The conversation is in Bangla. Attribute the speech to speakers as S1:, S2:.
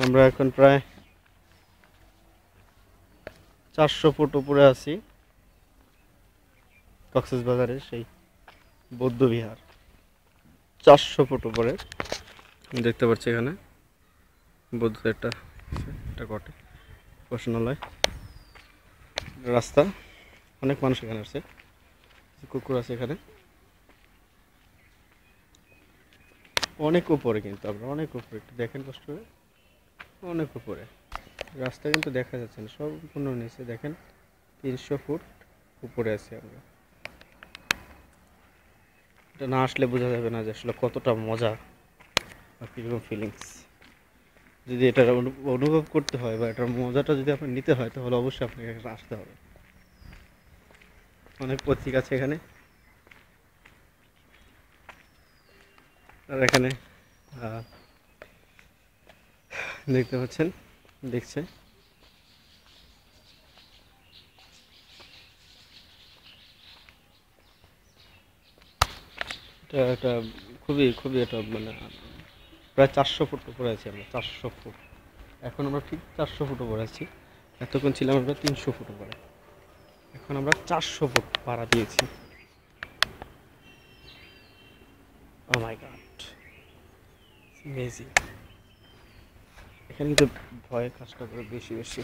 S1: আমরা এখন প্রায় 400 ফুট উপরে আছি কক্সবাজারের সেই বৌদ্ধবিহার। 400 ফুট উপরে দেখতে পাচ্ছি এখানে বৌদ্ধ একটা ঘটে উপাসনালয়, রাস্তা, অনেক মানুষ এখানে আসছে, কুকুর আছে এখানে। অনেক উপরে কিন্তু আমরা অনেক উপরে, একটু দেখেন কষ্ট করে, অনেক উপরে। রাস্তা কিন্তু দেখা যাচ্ছে না, সম্পূর্ণ নিচে দেখেন 300 ফুট উপরে আছি আমরা। এটা না আসলে বোঝা যাবে না যে আসলে কতটা মজা বা কীরকম ফিলিংস। যদি এটার অনুভব করতে হয় বা এটার মজাটা যদি আপনার নিতে হয় তাহলে অবশ্যই আপনাকে এখানে আসতে হবে। অনেক পথিক আছে এখানে, আর এখানে দেখতে পাচ্ছেন, দেখছে এটা একটা খুবই খুবই এটা মানে প্রায় 400 ফুট উপরে আছি আমরা, 400 ফুট। এখন আমরা ঠিক 400 ফুট উপরে আছি, এতক্ষণ ছিলাম আমরা 300 ফুট উপরে, এখন আমরা 400 ফুট পাড়া দিয়েছি। ও মাই গড, অ্যামেজিং। এখানে কিন্তু ভয় কাজটা করে বেশি বেশি।